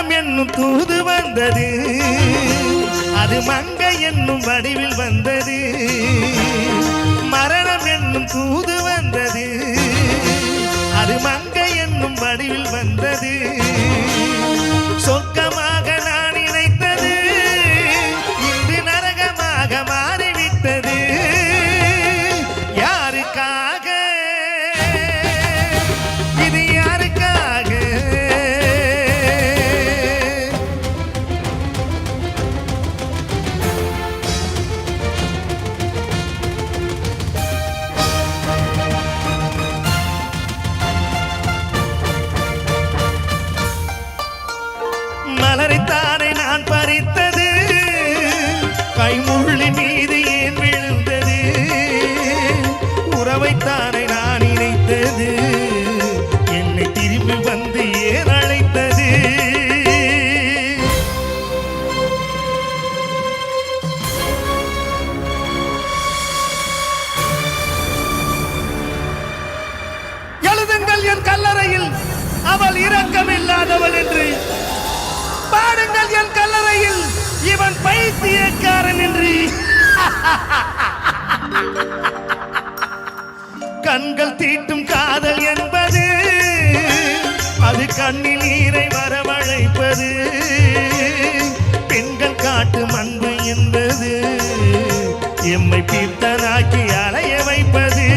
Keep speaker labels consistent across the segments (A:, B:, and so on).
A: மரணம் என்னும் தூது வந்தது, அது மங்கை என்னும் வடிவில் வந்தது. மரணம் என்னும் தூது வந்தது, அது மங்கை என்னும் வடிவில் வந்தது. சொர்க்கமாக நான் நினைத்தது இன்று நரகமாக மாறிவிட்டது. யாருக்காக இது, யாருக்காக? மலரைத்தானே நான் பறித்தது, கைமுள்ளி மீது ஏன் விழுந்தது? உறவைத்தானே நான் நினைத்தது, என்னை திரும்பி வந்து ஏன் அழைத்தது? எழுதுங்கள் என் கல்லறையில் அவள் இரக்கமில்லாதவள் என்று, பாடுங்கள் என் கல்லறையில் இவன் பைத்தியக்காரன் என்று. கண்கள் தீட்டும் காதல் என்பது, அது கண்ணில் நீரை வரவழைப்பது. பெண்கள் காட்டும் அன்பு என்பது, எம்மை பித்தனாக்கி அலைய வைப்பது.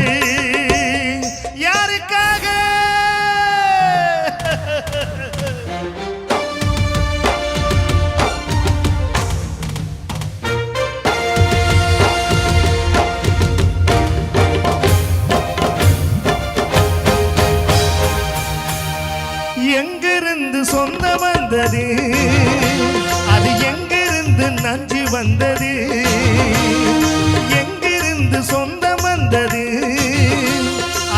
A: யாருக்காக? எங்கிருந்து சொந்தம் வந்தது, அது எங்கிருந்து நஞ்சு வந்தது? எங்கிருந்து சொந்தம் வந்தது,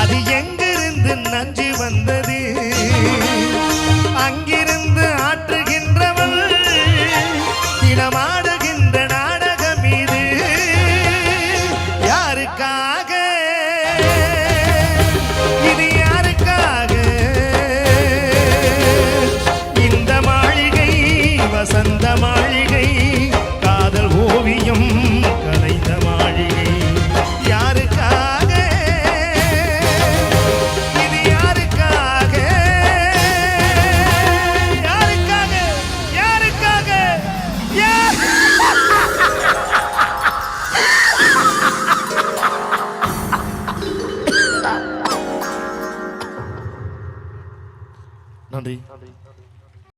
A: அது எங்கிருந்து நஞ்சு வந்தது? அங்கிருந்து ஆற்றுகின்றவள் தினமாடுகின்ற நாடகம் இது. யாருக்காக இது, யாருக்காக? இந்த மாளிகை வசந்த மாளிகை, காதல் ஓவியம் கலைந்த மாளிகை. யாருக்காக இது, யாருக்காக? யாருக்காக? யாருக்காக? நன்றி.